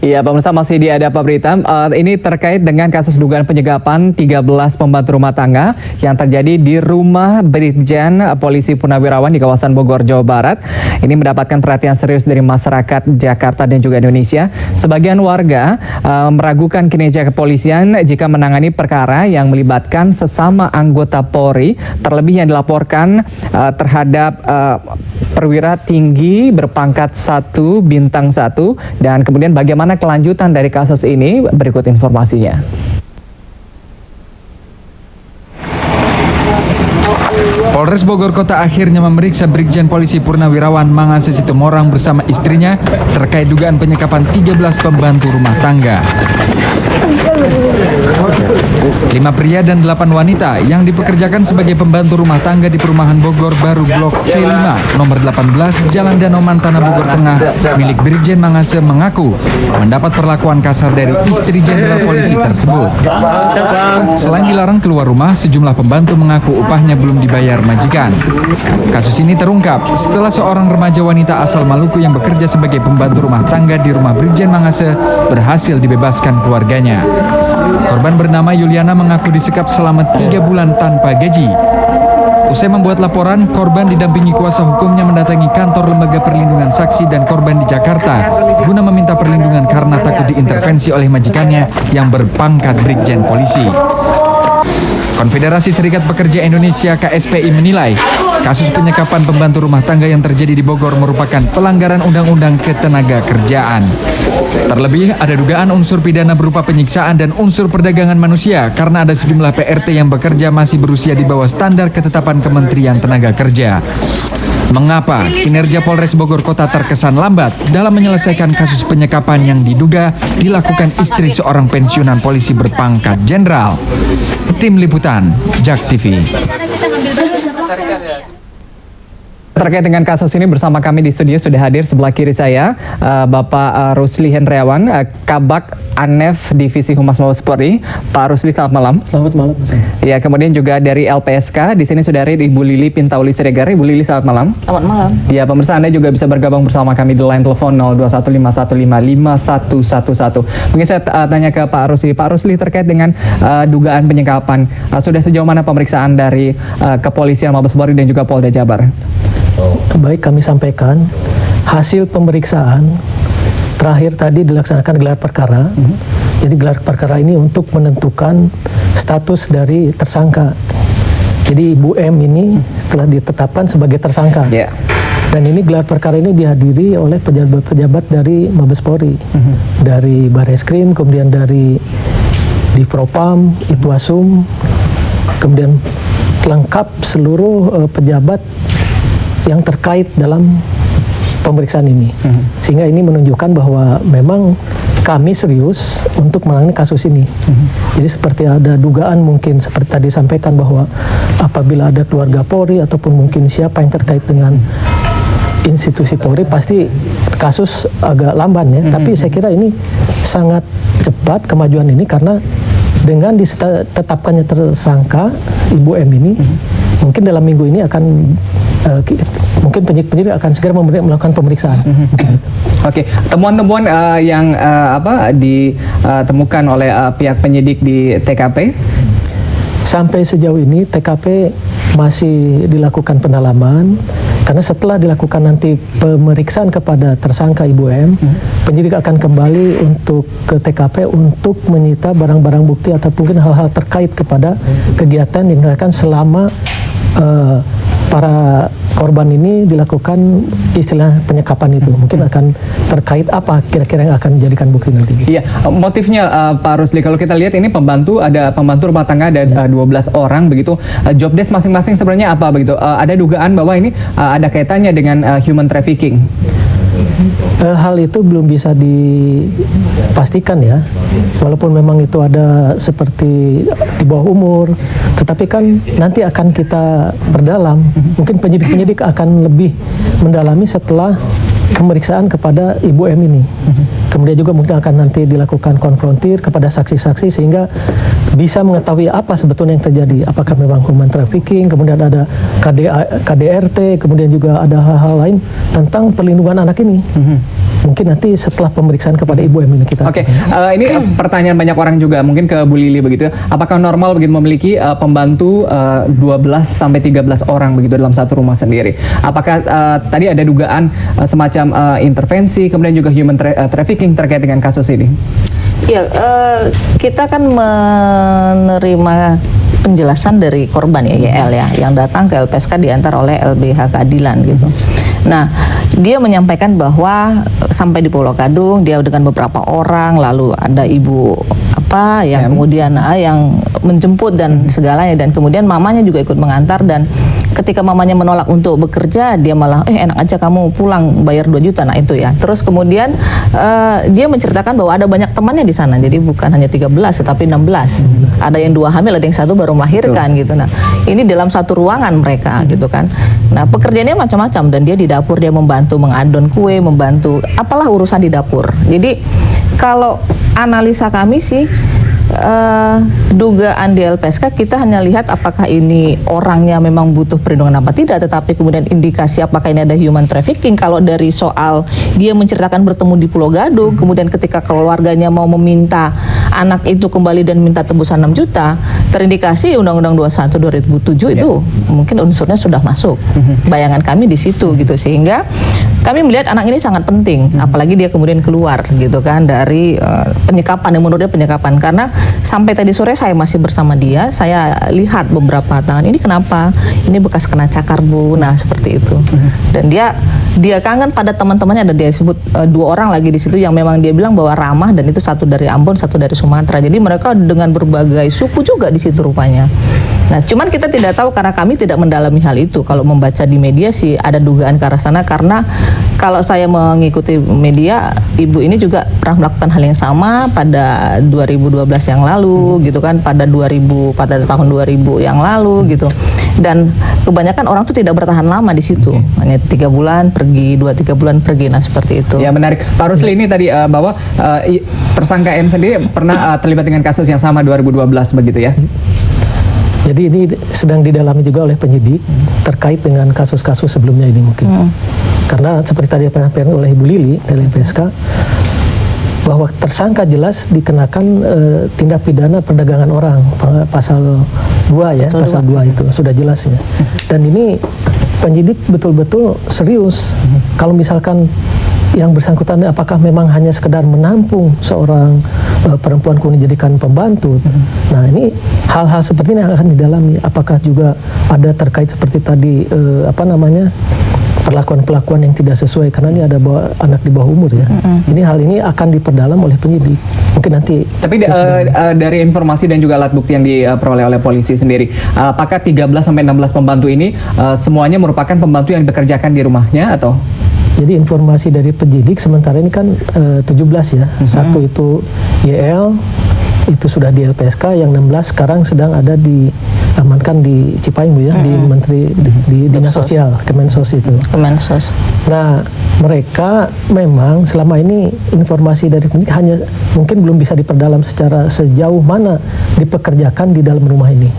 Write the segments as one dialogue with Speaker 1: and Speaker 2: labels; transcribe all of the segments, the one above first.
Speaker 1: Iya, pemirsa masih di Ada Apa Berita. Ini terkait dengan kasus dugaan penyegapan 13 pembantu rumah tangga yang terjadi di rumah Brigjen Polisi Purnawirawan di kawasan Bogor, Jawa Barat. Ini mendapatkan perhatian serius dari masyarakat Jakarta dan juga Indonesia. Sebagian warga meragukan kinerja kepolisian jika menangani perkara yang melibatkan sesama anggota Polri, terlebih yang dilaporkan terhadap perwira tinggi berpangkat 1 bintang 1, dan kemudian bagaimana kelanjutan dari kasus ini, berikut informasinya.
Speaker 2: Polres Bogor Kota akhirnya memeriksa Brigjen Polisi Purnawirawan Mangase Situmorang bersama istrinya terkait dugaan penyekapan 13 pembantu rumah tangga. 5 pria dan 8 wanita yang dipekerjakan sebagai pembantu rumah tangga di perumahan Bogor Baru Blok C5 nomor 18 Jalan Danau Mantana Bogor Tengah milik Brigjen Mangase mengaku mendapat perlakuan kasar dari istri Jenderal Polisi tersebut. Selain dilarang keluar rumah, sejumlah pembantu mengaku upahnya belum dibayar majikan. Kasus ini terungkap setelah seorang remaja wanita asal Maluku yang bekerja sebagai pembantu rumah tangga di rumah Brigjen Mangase berhasil dibebaskan keluarganya. Korban bernama Yuliana mengaku disekap selama 3 bulan tanpa gaji. Usai membuat laporan, korban didampingi kuasa hukumnya mendatangi kantor Lembaga Perlindungan Saksi dan Korban di Jakarta guna meminta perlindungan karena takut diintervensi oleh majikannya yang berpangkat Brigjen Polisi. Konfederasi Serikat Pekerja Indonesia KSPI menilai kasus penyekapan pembantu rumah tangga yang terjadi di Bogor merupakan pelanggaran Undang-Undang Ketenagakerjaan. Terlebih, ada dugaan unsur pidana berupa penyiksaan dan unsur perdagangan manusia karena ada sejumlah PRT yang bekerja masih berusia di bawah standar ketetapan Kementerian Tenaga Kerja. Mengapa kinerja Polres Bogor Kota terkesan lambat dalam menyelesaikan kasus penyekapan yang diduga dilakukan istri seorang pensiunan polisi berpangkat jenderal? Tim Liputan, JAK TV.
Speaker 1: Terkait dengan kasus ini bersama kami di studio sudah hadir sebelah kiri saya Bapak Rusli Hendriawan, Kabak Anef Divisi Humas Mabes Polri. Pak Rusli, selamat malam.
Speaker 3: Selamat malam, Mas.
Speaker 1: Ya, kemudian juga dari LPSK di sini sudah hadir Ibu Lili Pintauli Siregar. Ibu Lili, selamat malam.
Speaker 4: Selamat malam.
Speaker 1: Ya, pemirsa, Anda juga bisa bergabung bersama kami di line telepon 0215155111. Mungkin saya tanya ke Pak Rusli. Pak Rusli, terkait dengan dugaan penyekapan, sudah sejauh mana pemeriksaan dari kepolisian Mabes Polri dan juga Polda Jabar?
Speaker 3: Baik, kami sampaikan hasil pemeriksaan terakhir tadi dilaksanakan gelar perkara. Jadi gelar perkara ini untuk menentukan status dari tersangka. Jadi Ibu M ini setelah ditetapkan sebagai tersangka. Dan ini gelar perkara ini dihadiri oleh pejabat-pejabat dari Mabes Polri, dari Bareskrim, kemudian dari Divpropam, Itwasum, kemudian lengkap seluruh pejabat yang terkait dalam pemeriksaan ini. Sehingga ini menunjukkan bahwa memang kami serius untuk menangani kasus ini. Jadi seperti ada dugaan mungkin seperti tadi sampaikan bahwa apabila ada keluarga Polri ataupun mungkin siapa yang terkait dengan institusi Polri, pasti kasus agak lamban ya. Tapi saya kira ini sangat cepat kemajuan ini karena dengan ditetapkannya tersangka Ibu M ini, mungkin dalam minggu ini akan mungkin penyidik akan segera melakukan pemeriksaan.
Speaker 1: Oke, temuan-temuan yang ditemukan oleh pihak penyidik di TKP?
Speaker 3: Sampai sejauh ini TKP masih dilakukan pendalaman, karena setelah dilakukan nanti pemeriksaan kepada tersangka Ibu M, penyidik akan kembali untuk ke TKP untuk menyita barang-barang bukti atau mungkin hal-hal terkait kepada kegiatan yang dilakukan selama para korban ini dilakukan istilah penyekapan itu. Mungkin akan terkait apa kira-kira yang akan dijadikan bukti nanti.
Speaker 1: Iya, motifnya Pak Rusli, kalau kita lihat ini ada pembantu rumah tangga ada 12 orang begitu. Job desk masing-masing sebenarnya apa begitu? Ada dugaan bahwa ini ada kaitannya dengan human trafficking.
Speaker 3: Hal itu belum bisa dipastikan ya, walaupun memang itu ada seperti di bawah umur, tetapi kan nanti akan kita perdalam. Mungkin penyidik-penyidik akan lebih mendalami setelah pemeriksaan kepada Ibu M ini. Kemudian juga mungkin akan nanti dilakukan konfrontir kepada saksi-saksi sehingga bisa mengetahui apa sebetulnya yang terjadi. Apakah memang human trafficking, kemudian ada KDRT, kemudian juga ada hal-hal lain tentang perlindungan anak ini. mungkin nanti setelah pemeriksaan kepada Ibu M ini kita.
Speaker 1: Oke, ini pertanyaan banyak orang juga, mungkin ke Bu Lili begitu ya. Apakah normal begitu memiliki pembantu 12 sampai 13 orang begitu dalam satu rumah sendiri? Apakah tadi ada dugaan semacam intervensi, kemudian juga human trafficking terkait dengan kasus ini?
Speaker 4: Ya, kita kan menerima penjelasan dari korban ya, YL ya, yang datang ke LPSK diantar oleh LBH Keadilan gitu. Nah, dia menyampaikan bahwa sampai di Pulau Gadung dia dengan beberapa orang, lalu ada ibu apa yang kemudian yang menjemput dan segalanya, dan kemudian mamanya juga ikut mengantar, dan ketika mamanya menolak untuk bekerja, dia malah enak aja kamu pulang bayar 2 juta. Nah itu ya. Terus kemudian dia menceritakan bahwa ada banyak temannya di sana. Jadi bukan hanya 13 tetapi 16. Ada yang 2 hamil, ada yang 1 baru melahirkan gitu. Nah, ini dalam satu ruangan mereka gitu kan. Nah, pekerjaannya macam-macam, dan dia di dapur dia membantu mengadon kue, membantu apalah urusan di dapur. Jadi kalau analisa kami sih dugaan di LPSK, kita hanya lihat apakah ini orangnya memang butuh perlindungan apa tidak, tetapi kemudian indikasi apakah ini ada human trafficking. Kalau dari soal dia menceritakan bertemu di Pulau Gadung, kemudian ketika keluarganya mau meminta anak itu kembali dan minta tebusan 6 juta, terindikasi Undang-Undang 21 2007 itu mungkin unsurnya sudah masuk. Bayangan kami di situ gitu, sehingga kami melihat anak ini sangat penting, apalagi dia kemudian keluar gitu kan dari penyekapan, yang menurut dia penyekapan, karena sampai tadi sore saya masih bersama dia, saya lihat beberapa tangan ini kenapa, ini bekas kena cakar Bu, nah seperti itu. Dan dia kangen pada teman-temannya, ada dia sebut 2 orang lagi di situ yang memang dia bilang bahwa ramah, dan itu satu dari Ambon, satu dari Sumatera. Jadi mereka dengan berbagai suku juga di situ rupanya. Nah, cuman kita tidak tahu karena kami tidak mendalami hal itu. Kalau membaca di media sih ada dugaan ke arah sana, karena kalau saya mengikuti media, ibu ini juga pernah melakukan hal yang sama pada 2012 yang lalu gitu kan, pada tahun 2000 yang lalu gitu. Dan kebanyakan orang tuh tidak bertahan lama di situ. Hanya 3 bulan pergi, 2-3 bulan pergi. Nah, seperti itu.
Speaker 1: Ya, menarik. Pak Rusli, ini tadi bahwa tersangka M sendiri pernah terlibat dengan kasus yang sama 2012 begitu ya?
Speaker 3: Jadi ini sedang didalami juga oleh penyidik terkait dengan kasus-kasus sebelumnya ini mungkin. Karena seperti tadi disampaikan oleh Ibu Lili dari LPSK, bahwa tersangka jelas dikenakan tindak pidana perdagangan orang, pasal 2 ya, pasal 2 itu sudah jelas ya. Dan ini penyidik betul-betul serius. Kalau misalkan yang bersangkutan apakah memang hanya sekedar menampung seorang perempuan kemudian dijadikan pembantu. Nah, ini hal-hal seperti ini akan didalami. Apakah juga ada terkait seperti tadi perlakuan-perlakuan yang tidak sesuai, karena ini ada anak di bawah umur ya. Ini hal ini akan diperdalam oleh penyidik. Mungkin nanti. Tapi
Speaker 1: dari informasi dan juga alat bukti yang diperoleh oleh polisi sendiri, apakah 13 sampai 16 pembantu ini semuanya merupakan pembantu yang dikerjakan di rumahnya atau?
Speaker 3: Jadi informasi dari penyidik sementara ini kan 17 ya. Satu itu YL, itu sudah di LPSK, yang 16 sekarang sedang ada diamankan di Cipayung Bu ya, di Menteri di Dinas Sosial, Kemensos itu.
Speaker 4: Kemensos.
Speaker 3: Nah, mereka memang selama ini informasi dari penyidik hanya mungkin belum bisa diperdalam secara sejauh mana dipekerjakan di dalam rumah ini.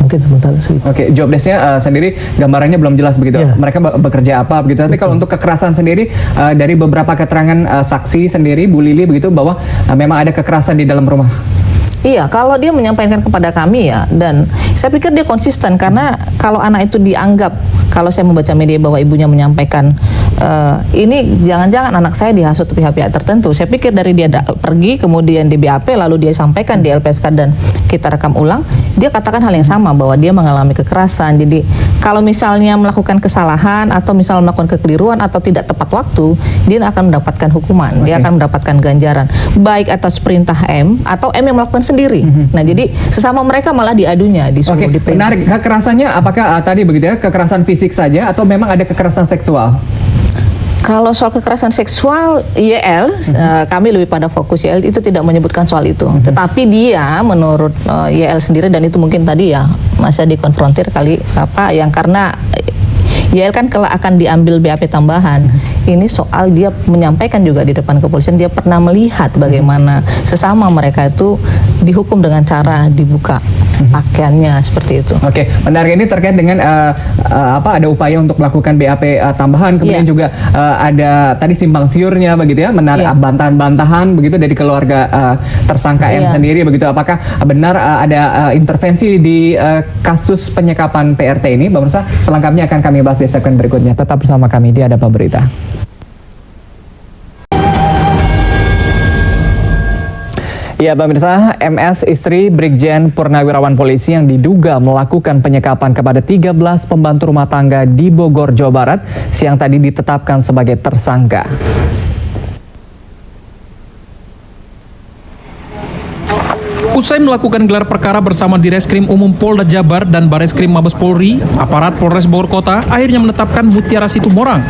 Speaker 3: Mungkin sementara segitu.
Speaker 1: Oke, job desk-nya sendiri gambarannya belum jelas begitu.
Speaker 3: Ya.
Speaker 1: Mereka bekerja apa begitu. Tapi kalau untuk kekerasan sendiri dari beberapa keterangan saksi sendiri Bu Lili begitu bahwa memang ada kekerasan di dalam rumah.
Speaker 4: Iya, kalau dia menyampaikan kepada kami ya, dan saya pikir dia konsisten, karena kalau anak itu dianggap, kalau saya membaca media bahwa ibunya menyampaikan ini jangan-jangan anak saya dihasut pihak-pihak tertentu. Saya pikir dari dia pergi, kemudian di BAP, lalu dia sampaikan di LPSK dan kita rekam ulang, dia katakan hal yang sama bahwa dia mengalami kekerasan. Jadi kalau misalnya melakukan kesalahan atau misalnya melakukan kekeliruan atau tidak tepat waktu, dia akan mendapatkan hukuman, dia akan mendapatkan ganjaran, baik atas perintah M atau M yang melakukan sendiri. Nah, jadi sesama mereka malah diadunya, disuruh diperintah.
Speaker 1: Menarik. Kekerasannya apakah tadi begitu ya, kekerasan fisik saja atau memang ada kekerasan seksual?
Speaker 4: Kalau soal kekerasan seksual, YL, kami lebih pada fokus YL itu tidak menyebutkan soal itu. Tetapi dia menurut YL sendiri, dan itu mungkin tadi ya masih dikonfrontir kali yang karena YL kan kelak akan diambil BAP tambahan. Ini soal dia menyampaikan juga di depan kepolisian, dia pernah melihat bagaimana sesama mereka itu dihukum dengan cara dibuka pakaiannya seperti itu.
Speaker 1: Oke, menarik ini terkait dengan ada upaya untuk melakukan BAP tambahan, kemudian juga ada tadi simpang siurnya begitu ya, menarik bantahan-bantahan begitu dari keluarga tersangka M sendiri begitu. Apakah benar ada intervensi di kasus penyekapan PRT ini, pemirsa? Selengkapnya akan kami bahas di segmen berikutnya. Tetap bersama kami di Ada Apa Berita. Ya pemirsa, MS istri Brigjen Purnawirawan Polisi yang diduga melakukan penyekapan kepada 13 pembantu rumah tangga di Bogor, Jawa Barat, siang tadi ditetapkan sebagai tersangka.
Speaker 5: Usai melakukan gelar perkara bersama Direskrim Umum Polda Jabar dan Bareskrim Mabes Polri, aparat Polres Bogor Kota akhirnya menetapkan Mutiara Situmorang,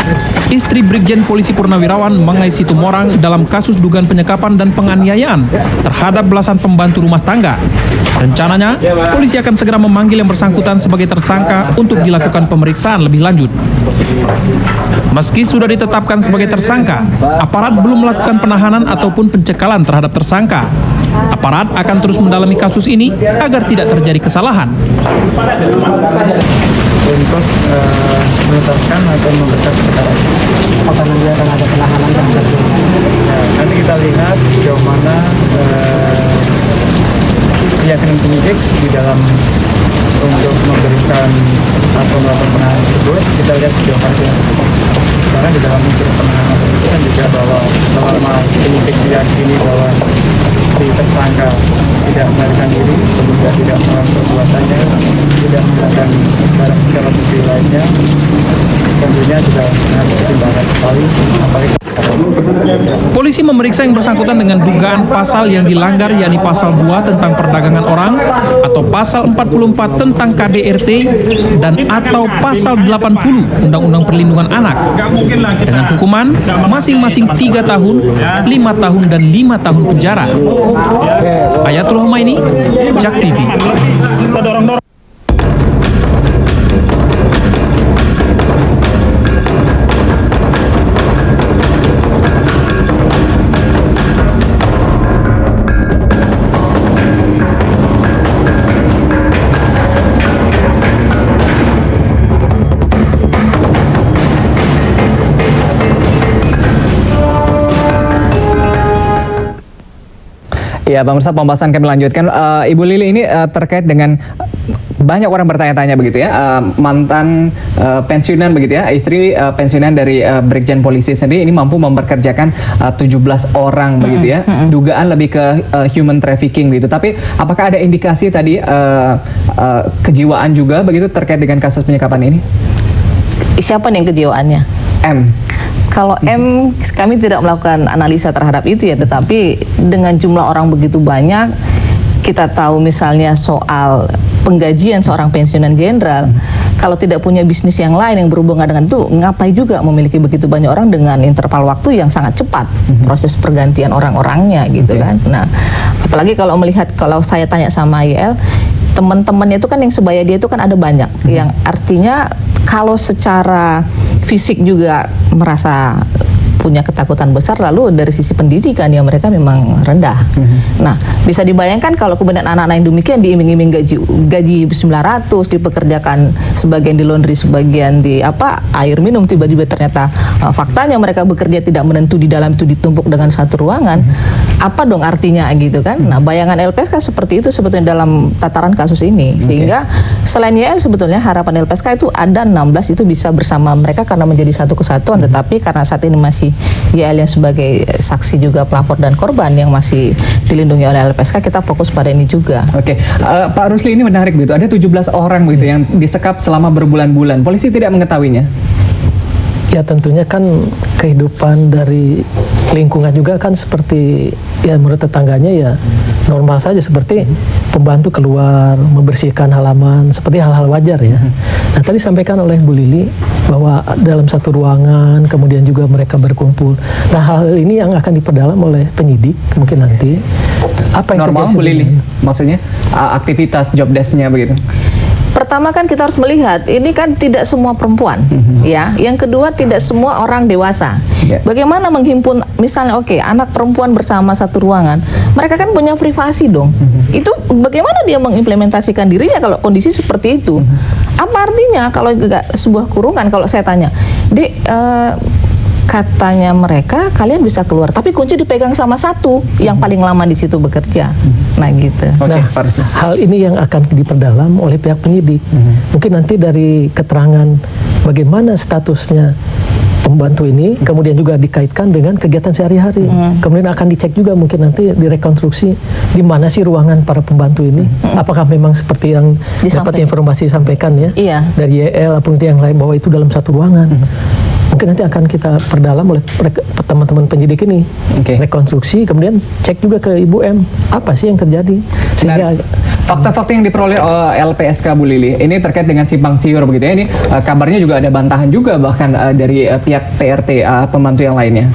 Speaker 5: istri Brigjen Polisi Purnawirawan Mangai Situmorang dalam kasus dugaan penyekapan dan penganiayaan terhadap belasan pembantu rumah tangga. Rencananya, polisi akan segera memanggil yang bersangkutan sebagai tersangka untuk dilakukan pemeriksaan lebih lanjut. Meski sudah ditetapkan sebagai tersangka, aparat belum melakukan penahanan ataupun pencekalan terhadap tersangka. Aparat akan terus mendalami kasus ini agar tidak terjadi kesalahan.
Speaker 6: Untuk menetapkan atau memberkas perkara ini. Apakah nanti akan ada penahanan terhadap nanti kita lihat sejauh mana keyakinan penyidik di dalam untuk memberikan atau melakukan penahanan tersebut. Kita lihat sejauh mana sekarang di dalam unsur penahanan itu kan juga bahwa selama penyidik diyakini bahwa si tersangka tidak melarikan diri, kemudian tidak melakukan perbuatannya, tidak menggunakan barang bukti lainnya, tentunya juga sangat pertimbangan sekali.
Speaker 5: Polisi memeriksa yang bersangkutan dengan dugaan pasal yang dilanggar, yakni pasal 2 tentang perdagangan orang atau pasal 44 tentang KDRT dan atau pasal 80 Undang-Undang Perlindungan Anak dengan hukuman masing-masing 3 tahun, 5 tahun dan 5 tahun penjara. Ayatul Humaini, Jak TV.
Speaker 1: Ya, pemirsa, pembahasan kami lanjutkan. Ibu Lili, ini terkait dengan banyak orang bertanya-tanya begitu ya, mantan pensiunan begitu ya, istri pensiunan dari Brigjen Polisi sendiri ini mampu memperkerjakan 17 orang begitu ya, dugaan lebih ke human trafficking begitu. Tapi apakah ada indikasi tadi kejiwaan juga begitu terkait dengan kasus penyekapan ini?
Speaker 4: Siapa nih yang kejiwaannya?
Speaker 1: M.
Speaker 4: Kalau M, kami tidak melakukan analisa terhadap itu ya, tetapi dengan jumlah orang begitu banyak, kita tahu misalnya soal penggajian seorang pensiunan jenderal, kalau tidak punya bisnis yang lain yang berhubungan dengan itu, ngapain juga memiliki begitu banyak orang dengan interval waktu yang sangat cepat, proses pergantian orang-orangnya gitu kan. Nah, apalagi kalau melihat, kalau saya tanya sama YL, teman-temannya itu kan yang sebaya dia itu kan ada banyak, yang artinya kalau secara fisik juga merasa punya ketakutan besar, lalu dari sisi pendidikan ya mereka memang rendah. Nah, bisa dibayangkan kalau kemudian anak-anak yang demikian diiming-iming gaji 900, dipekerjakan sebagian di laundry, sebagian di air minum, tiba-tiba ternyata faktanya mereka bekerja tidak menentu, di dalam itu ditumpuk dengan satu ruangan. Apa dong artinya gitu kan? Nah, bayangan LPSK seperti itu sebetulnya dalam tataran kasus ini. Sehingga selain YL sebetulnya harapan LPSK itu ada 16 itu bisa bersama mereka karena menjadi satu kesatuan, tetapi karena saat ini masih YL yang sebagai saksi juga pelapor dan korban yang masih dilindungi oleh LPSK, kita fokus pada ini juga.
Speaker 1: Oke, Pak Rusli, ini menarik begitu. Ada 17 orang begitu yang disekap selama berbulan-bulan. Polisi tidak mengetahuinya?
Speaker 3: Ya tentunya kan kehidupan dari lingkungan juga kan seperti ya menurut tetangganya ya normal saja, seperti pembantu keluar membersihkan halaman, seperti hal-hal wajar ya. Nah, tadi sampaikan oleh Bu Lili bahwa dalam satu ruangan kemudian juga mereka berkumpul. Nah, hal ini yang akan diperdalam oleh penyidik mungkin nanti. Apa yang
Speaker 1: normal,
Speaker 3: terjadi
Speaker 1: Bu Lili? Maksudnya aktivitas job desk-nya begitu?
Speaker 4: Pertama kan kita harus melihat ini kan tidak semua perempuan, ya. Yang kedua tidak semua orang dewasa. Bagaimana menghimpun misalnya anak perempuan bersama satu ruangan, mereka kan punya privasi dong, itu bagaimana dia mengimplementasikan dirinya kalau kondisi seperti itu? Apa artinya kalau nggak sebuah kurungan? Kalau saya tanya, Dek, katanya mereka kalian bisa keluar, tapi kunci dipegang sama satu yang paling lama di situ bekerja. Nah gitu.
Speaker 1: Oke,
Speaker 3: Nah,
Speaker 1: Pak Rusdi.
Speaker 3: hal ini yang akan diperdalam oleh pihak penyidik. Mungkin nanti dari keterangan bagaimana statusnya pembantu ini, kemudian juga dikaitkan dengan kegiatan sehari-hari. Kemudian akan dicek juga mungkin nanti direkonstruksi di mana sih ruangan para pembantu ini. Apakah memang seperti yang dapat informasi sampaikan ya
Speaker 4: Iya.
Speaker 3: dari YL ataupun yang lain bahwa itu dalam satu ruangan. Mungkin nanti akan kita perdalam oleh teman-teman penyidik ini.
Speaker 1: Oke.
Speaker 3: Rekonstruksi, kemudian cek juga ke Ibu M. Apa sih yang terjadi? Sehingga
Speaker 1: Fakta-fakta yang diperoleh oleh LPSK Bu Lili ini terkait dengan simpang siur begitu ya. Ini kabarnya juga ada bantahan juga bahkan dari pihak PRT pembantu yang lainnya.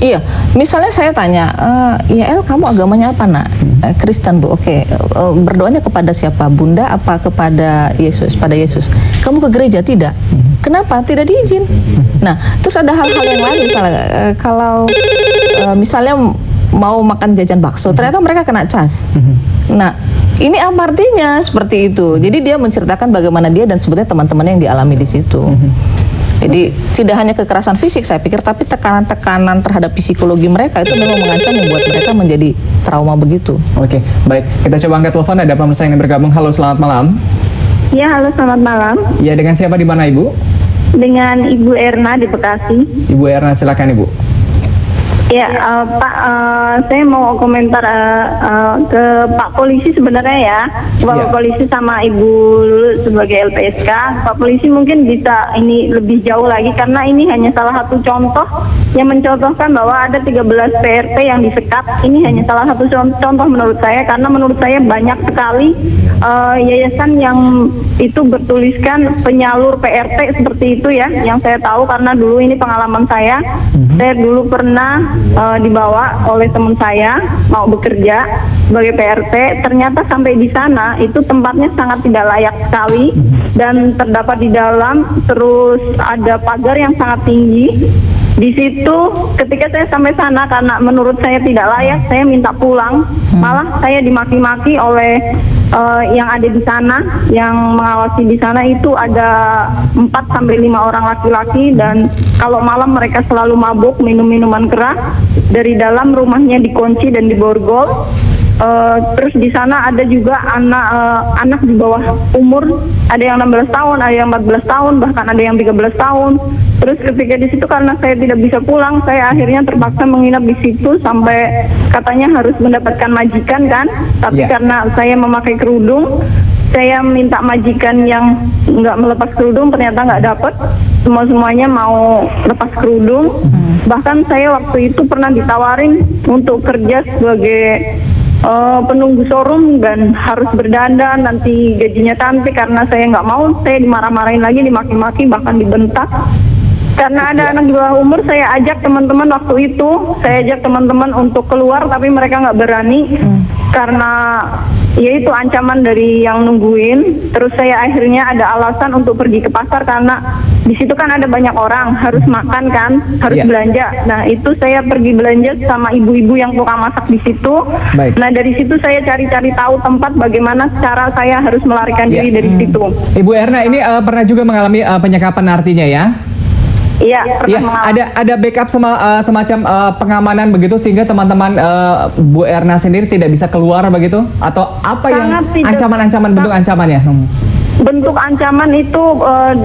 Speaker 4: Iya, misalnya saya tanya, YL kamu agamanya apa nak? Kristen Bu, oke. Berdoanya kepada siapa? Bunda apa kepada Yesus? Pada Yesus. Kamu ke gereja? Tidak. Kenapa? Tidak diizin. Nah, terus ada hal-hal yang lain misalnya, kalau misalnya mau makan jajan bakso, ternyata mereka kena cas. Nah, ini apa artinya seperti itu? Jadi dia menceritakan bagaimana dia dan sebetulnya teman-teman yang dialami di situ. Jadi tidak hanya kekerasan fisik saya pikir, tapi tekanan-tekanan terhadap psikologi mereka itu memang mengancam membuat mereka menjadi trauma begitu.
Speaker 1: Oke, baik. Kita coba angkat telepon, ada pemirsa yang bergabung. Halo, selamat malam.
Speaker 7: Ya, halo selamat malam.
Speaker 1: Ya, dengan siapa di mana Ibu?
Speaker 7: Dengan Ibu Erna di Bekasi.
Speaker 1: Ibu Erna, silakan Ibu.
Speaker 7: Ya, Pak, saya mau komentar ke Pak Polisi sebenarnya ya. Bapak Polisi sama Ibu Lulu sebagai LPSK. Pak Polisi mungkin bisa ini lebih jauh lagi karena ini hanya salah satu contoh yang mencontohkan bahwa ada 13 PRT yang disekat. Ini hanya salah satu contoh menurut saya, karena menurut saya banyak sekali yayasan yang itu bertuliskan penyalur PRT seperti itu ya, yang saya tahu karena dulu ini pengalaman saya. Saya dulu pernah dibawa oleh teman saya mau bekerja sebagai PRT, ternyata sampai di sana itu tempatnya sangat tidak layak sekali dan terdapat di dalam, terus ada pagar yang sangat tinggi. Di situ ketika saya sampai sana karena menurut saya tidak layak, saya minta pulang. Malah saya dimaki-maki oleh yang ada di sana, yang mengawasi di sana itu ada 4-5 orang laki-laki, dan kalau malam mereka selalu mabuk, minum minuman keras. Dari dalam rumahnya dikunci dan diborgol. Terus di sana ada juga anak di bawah umur, ada yang 16 tahun, ada yang 14 tahun, bahkan ada yang 13 tahun. Terus ketika di situ karena saya tidak bisa pulang, saya akhirnya terpaksa menginap di situ sampai katanya harus mendapatkan majikan kan, tapi karena saya memakai kerudung, saya minta majikan yang nggak melepas kerudung, ternyata nggak dapat. Semuanya mau lepas kerudung. Bahkan saya waktu itu pernah ditawarin untuk kerja sebagai penunggu showroom dan harus berdandan, nanti gajinya cantik. Karena saya nggak mau, saya dimarah-marahin lagi, dimaki-maki, bahkan dibentak. Karena ada anak di bawah umur, saya ajak teman-teman waktu itu, saya ajak teman-teman untuk keluar, tapi mereka nggak berani karena ya itu ancaman dari yang nungguin. Terus saya akhirnya ada alasan untuk pergi ke pasar karena di situ kan ada banyak orang, harus makan kan, harus belanja. Nah itu saya pergi belanja sama ibu-ibu yang tukang masak di situ. Nah dari situ saya cari-cari tahu tempat bagaimana cara saya harus melarikan diri dari situ.
Speaker 1: Ibu Erna ini pernah juga mengalami penyekapan artinya ya?
Speaker 7: Iya,
Speaker 1: ada backup semacam pengamanan begitu sehingga teman-teman Bu Erna sendiri tidak bisa keluar begitu, atau apa yang ancaman-ancaman, bentuk ancamannya?
Speaker 7: Bentuk ancaman itu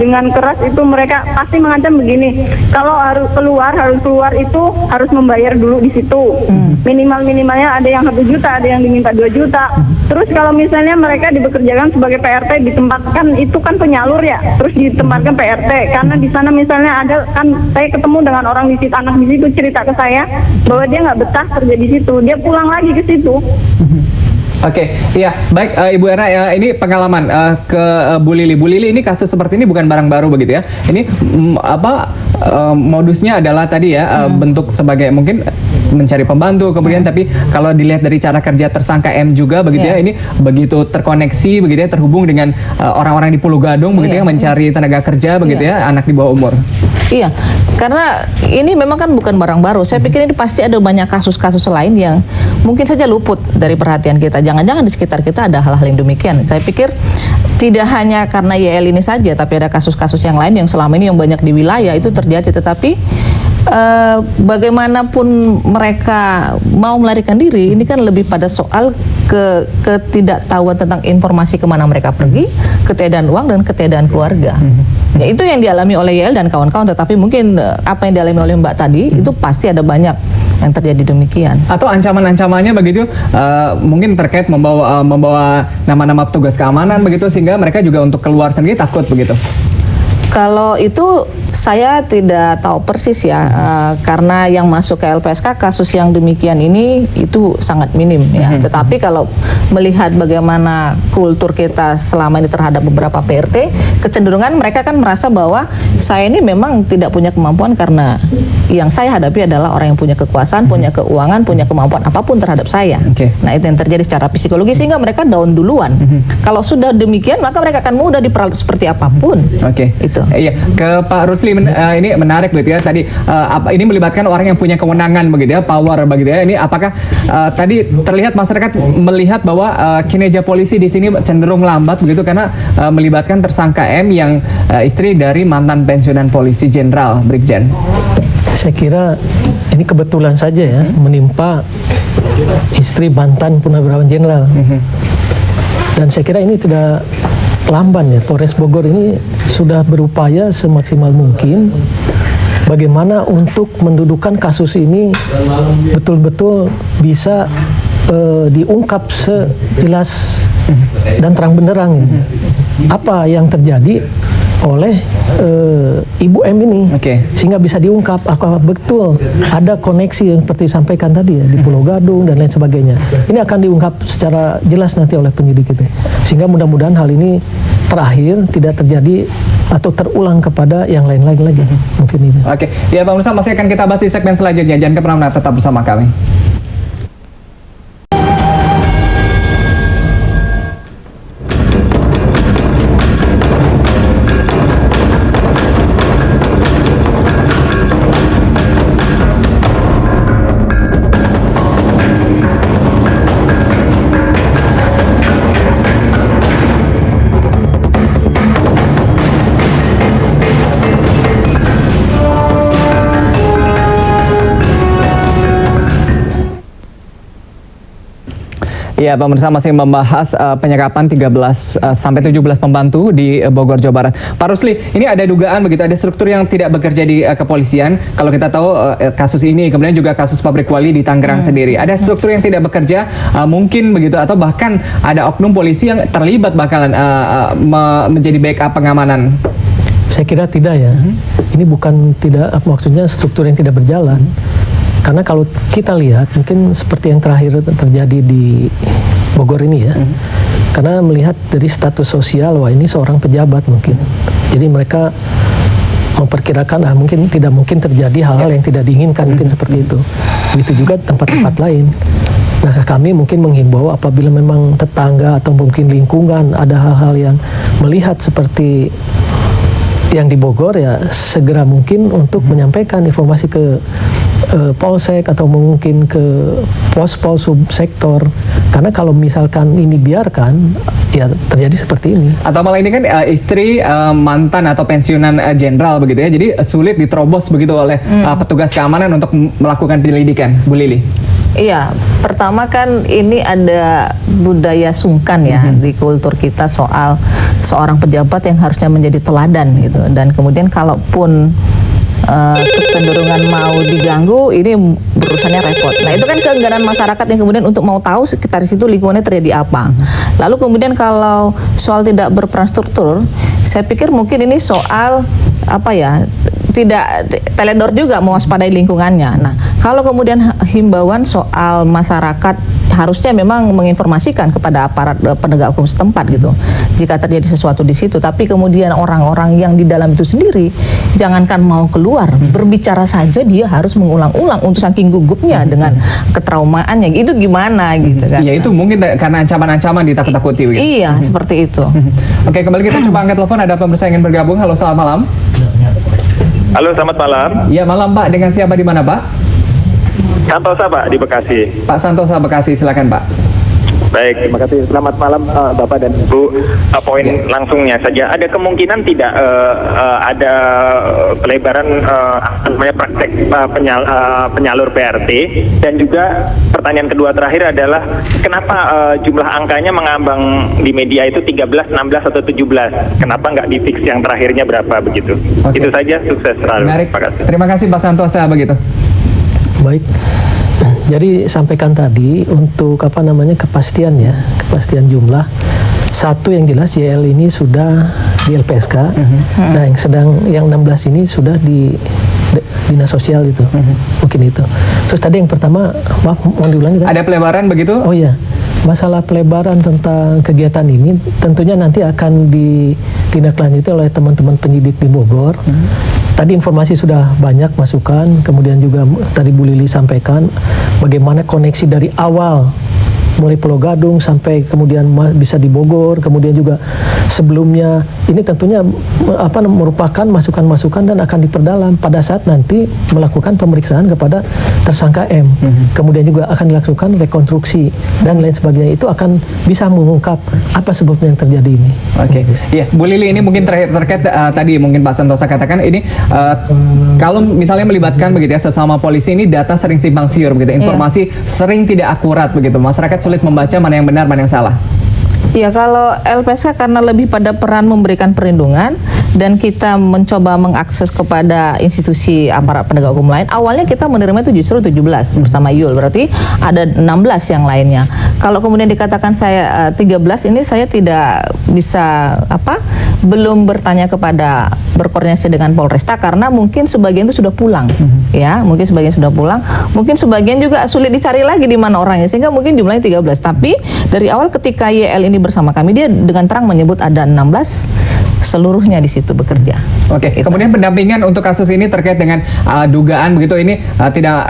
Speaker 7: dengan keras itu mereka pasti mengancam begini, kalau harus keluar itu harus membayar dulu di situ. Minimalnya ada yang 1 juta, ada yang diminta 2 juta. Terus kalau misalnya mereka dibekerjakan sebagai PRT, ditempatkan itu kan penyalur ya, terus ditempatkan PRT karena di sana misalnya ada kan, saya ketemu dengan orang di situ, anak di situ cerita ke saya bahwa dia nggak betah kerja di situ, dia pulang lagi ke situ.
Speaker 1: Oke, iya, baik Ibu Erna, ini pengalaman ke Bu Lili. Bu Lili, ini kasus seperti ini bukan barang baru begitu ya? Ini modusnya adalah tadi ya bentuk sebagai mungkin mencari pembantu kemudian tapi kalau dilihat dari cara kerja tersangka M juga begitu ya, ini begitu terkoneksi begitu ya, terhubung dengan orang-orang di Pulau Gadung begitu ya, mencari tenaga kerja begitu ya, anak di bawah umur.
Speaker 4: Iya, karena ini memang kan bukan barang baru. Saya pikir ini pasti ada banyak kasus-kasus lain yang mungkin saja luput dari perhatian kita. Jangan-jangan di sekitar kita ada hal-hal yang demikian. Saya pikir tidak hanya karena YL ini saja, tapi ada kasus-kasus yang lain yang selama ini yang banyak di wilayah itu terjadi. Tetapi bagaimanapun mereka mau melarikan diri, ini kan lebih pada soal ketidaktahuan tentang informasi kemana mereka pergi, ketiadaan uang dan ketiadaan keluarga. Ya, itu yang dialami oleh YL dan kawan-kawan. Tetapi mungkin apa yang dialami oleh Mbak tadi itu pasti ada banyak yang terjadi demikian.
Speaker 1: Atau ancaman-ancamannya begitu mungkin terkait membawa nama-nama petugas keamanan begitu sehingga mereka juga untuk keluar sendiri takut begitu.
Speaker 4: Kalau itu saya tidak tahu persis ya, karena yang masuk ke LPSK kasus yang demikian ini itu sangat minim ya. Tetapi kalau melihat bagaimana kultur kita selama ini terhadap beberapa PRT, kecenderungan mereka kan merasa bahwa saya ini memang tidak punya kemampuan karena yang saya hadapi adalah orang yang punya kekuasaan, punya keuangan, punya kemampuan apapun terhadap saya. Nah, itu yang terjadi secara psikologi sehingga mereka down duluan. Kalau sudah demikian maka mereka akan mudah diperalat seperti apapun. Itu.
Speaker 1: Iya, ke Pak Rusli ini menarik begitu ya tadi ini melibatkan orang yang punya kewenangan begitu ya, power begitu ya. Ini apakah tadi terlihat masyarakat melihat bahwa kinerja polisi di sini cenderung lambat begitu karena melibatkan tersangka M yang istri dari mantan pensiunan polisi Jenderal Brigjen.
Speaker 3: Saya kira ini kebetulan saja ya menimpa istri mantan Purnawirawan Jenderal. Dan saya kira ini tidak lamban ya, Polres Bogor ini sudah berupaya semaksimal mungkin bagaimana untuk mendudukan kasus ini betul-betul bisa diungkap sejelas dan terang benderang. Apa yang terjadi oleh Ibu M ini sehingga bisa diungkap apa betul ada koneksi yang seperti disampaikan tadi ya di Pulau Gadung dan lain sebagainya. Ini akan diungkap secara jelas nanti oleh penyidik itu, sehingga mudah-mudahan hal ini terakhir tidak terjadi atau terulang kepada yang lain-lain lagi mungkin ini.
Speaker 1: Ya Pak Musa, masih akan kita bahas di segmen selanjutnya. Jangan kemana-mana, tetap bersama kami. Ya, pemirsa masih membahas penyekapan 13 sampai 17 pembantu di Bogor, Jawa Barat. Pak Rusli, ini ada dugaan begitu, ada struktur yang tidak bekerja di kepolisian. Kalau kita tahu kasus ini, kemudian juga kasus pabrik Wali di Tangerang sendiri. Ada struktur yang tidak bekerja, mungkin begitu, atau bahkan ada oknum polisi yang terlibat bakalan menjadi backup pengamanan.
Speaker 3: Saya kira tidak ya. Ini bukan tidak, maksudnya struktur yang tidak berjalan. Karena kalau kita lihat mungkin seperti yang terakhir terjadi di Bogor ini ya. Karena melihat dari status sosial, wah ini seorang pejabat mungkin. Jadi mereka memperkirakan mungkin tidak mungkin terjadi hal-hal yang tidak diinginkan mungkin seperti itu. Begitu juga tempat-tempat lain. Nah, kami mungkin menghimbau apabila memang tetangga atau mungkin lingkungan ada hal-hal yang melihat seperti yang di Bogor ya segera mungkin untuk menyampaikan informasi ke polsek atau mungkin ke pos-pos subsektor, karena kalau misalkan ini biarkan ya terjadi seperti ini. Atau
Speaker 1: malah ini kan istri mantan atau pensiunan jenderal begitu ya, jadi sulit diterobos begitu oleh petugas keamanan untuk melakukan penyelidikan, Bu Lili.
Speaker 4: Iya, pertama kan ini ada budaya sungkan ya di kultur kita soal seorang pejabat yang harusnya menjadi teladan gitu, dan kemudian kalaupun kecenderungan mau diganggu, ini berurusannya repot. Nah, itu kan keengganan masyarakat yang kemudian untuk mau tahu sekitar situ lingkungannya terjadi apa. Lalu kemudian kalau soal tidak berperan struktur, saya pikir mungkin ini soal apa ya, teledor juga mewaspadai lingkungannya. Nah, kalau kemudian himbauan soal masyarakat harusnya memang menginformasikan kepada aparat penegak hukum setempat gitu. Jika terjadi sesuatu di situ, tapi kemudian orang-orang yang di dalam itu sendiri jangankan mau keluar, berbicara saja dia harus mengulang-ulang untuk saking gugupnya dengan ketraumaannya. Itu gimana gitu kan.
Speaker 1: Ya itu mungkin karena ancaman-ancaman ditakut-takuti gitu.
Speaker 4: Iya, seperti itu.
Speaker 1: Oke, kembali kita coba angkat telepon, ada pemirsa yang ingin bergabung. Halo, selamat malam.
Speaker 8: Halo, selamat malam.
Speaker 1: Ya, malam Pak. Dengan siapa di mana Pak?
Speaker 8: Santosa, Pak, di Bekasi.
Speaker 1: Pak Santosa Bekasi, silakan Pak.
Speaker 8: Baik, terima kasih. Selamat malam, Bapak dan Ibu. Poin langsungnya saja. Ada kemungkinan tidak ada pelebaran namanya praktek penyalur PRT, dan juga pertanyaan kedua terakhir adalah kenapa jumlah angkanya mengambang di media itu 13, 16 atau 17? Kenapa nggak di fix yang terakhirnya berapa begitu?
Speaker 1: Oke.
Speaker 8: Itu saja, sukses selalu.
Speaker 1: Menarik.
Speaker 8: Terima kasih.
Speaker 1: Terima kasih Pak Santosa begitu.
Speaker 3: Baik. Jadi sampaikan tadi untuk kepastian kepastian jumlah. Satu yang jelas YL ini sudah di LPSK. Nah, yang 16 ini sudah di dinas sosial itu. Mungkin itu. Terus tadi yang pertama, maaf mau diulangi kan?
Speaker 1: Ada pelebaran begitu?
Speaker 3: Oh iya. Masalah pelebaran tentang kegiatan ini tentunya nanti akan ditindaklanjuti oleh teman-teman penyidik di Bogor. Tadi informasi sudah banyak masukan, kemudian juga tadi Bu Lili sampaikan bagaimana koneksi dari awal mulai Pulau Gadung sampai kemudian bisa di Bogor, kemudian juga sebelumnya ini tentunya merupakan masukan-masukan dan akan diperdalam pada saat nanti melakukan pemeriksaan kepada tersangka M. Kemudian juga akan dilakukan rekonstruksi dan lain sebagainya. Itu akan bisa mengungkap apa sebetulnya yang terjadi ini.
Speaker 1: Oke, iya Bu Lili, ini mungkin terkait tadi mungkin Pak Santosa katakan ini kalau misalnya melibatkan begitu ya sesama polisi, ini data sering simpang siur begitu, informasi sering tidak akurat begitu, masyarakat sulit membaca mana yang benar mana yang salah.
Speaker 4: Ya, kalau LPSK karena lebih pada peran memberikan perlindungan dan kita mencoba mengakses kepada institusi aparat penegak hukum lain, awalnya kita menerima itu justru 17 bersama Yul, berarti ada 16 yang lainnya. Kalau kemudian dikatakan saya 13, ini saya tidak bisa belum bertanya kepada berkoordinasi dengan Polresta karena mungkin sebagian itu sudah pulang. Ya, mungkin sebagian sudah pulang, mungkin sebagian juga sulit dicari lagi di mana orangnya sehingga mungkin jumlahnya 13. Tapi dari awal ketika YL ini bersama kami, dia dengan terang menyebut ada 16 seluruhnya di situ bekerja.
Speaker 1: Oke,
Speaker 4: Gitu.
Speaker 1: kemudian pendampingan untuk kasus ini terkait dengan dugaan begitu ini tidak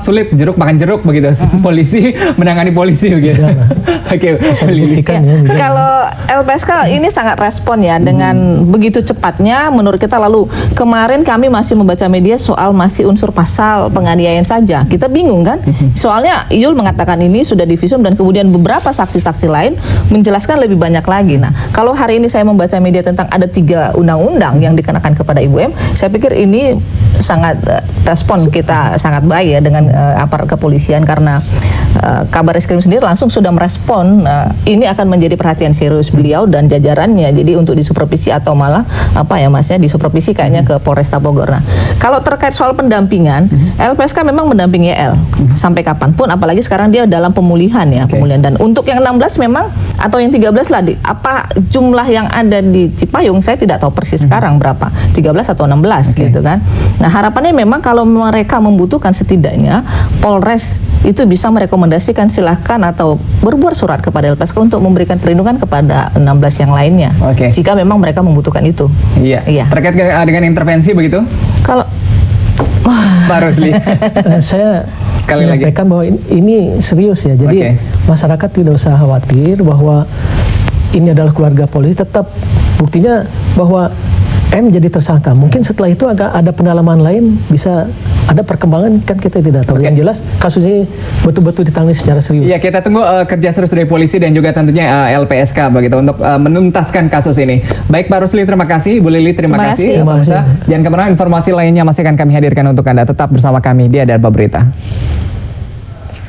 Speaker 1: sulit jeruk makan jeruk begitu, polisi menangani polisi begitu. Oke, Bu Lili.
Speaker 4: Kalau LPSK ini sangat respon ya dengan begitu cepatnya menurut kita. Lalu kemarin kami masih membaca media soal masih unsur pasal penganiayaan saja. Kita bingung kan? Soalnya Yul mengatakan ini sudah divisum dan kemudian beberapa saksi-saksi lain menjelaskan lebih banyak lagi. Nah, kalau hari ini saya membaca media tentang ada 3 undang-undang yang dikenakan kepada Ibu M, saya pikir ini sangat respon kita sangat baik ya dengan aparat kepolisian karena Kabar Reskrim sendiri langsung sudah merespon ini akan menjadi perhatian serius beliau dan jajarannya. Jadi untuk disupervisi atau malah disupervisi kayaknya ke Polresta Bogor. Nah, kalau terkait soal pendampingan, LPSK memang mendampingi YL sampai kapanpun, apalagi sekarang dia dalam pemulihan ya, pemulihan. Dan untuk yang 16 memang atau yang 13 lah, apa jumlah yang ada di Cipayung saya tidak tahu persis sekarang berapa, 13 atau 16 gitu kan. Nah, harapannya memang kalau mereka membutuhkan setidaknya Polres itu bisa merekomendasikan silahkan atau berbuat surat kepada LPSK untuk memberikan perlindungan kepada 16 yang lainnya. Jika memang mereka membutuhkan itu.
Speaker 1: Iya. Terkait dengan intervensi begitu?
Speaker 4: Kalau
Speaker 1: Pak Rusli,
Speaker 3: saya
Speaker 1: sekali lagi
Speaker 3: menyampaikan bahwa ini serius ya. Jadi masyarakat tidak usah khawatir bahwa ini adalah keluarga polisi. Tetap buktinya bahwa M jadi tersangka. Mungkin setelah itu agak ada pendalaman lain, bisa ada perkembangan, kan kita tidak tahu. Yang jelas kasus ini betul-betul ditangani secara serius.
Speaker 1: Iya, kita tunggu kerja serius dari polisi dan juga tentunya LPSK begitu untuk menuntaskan kasus ini. Baik Pak Rusli, terima kasih. Bu Lili, terima kasih. Jangan kemana-mana, informasi lainnya masih akan kami hadirkan untuk Anda. Tetap bersama kami di Ada Apa Berita.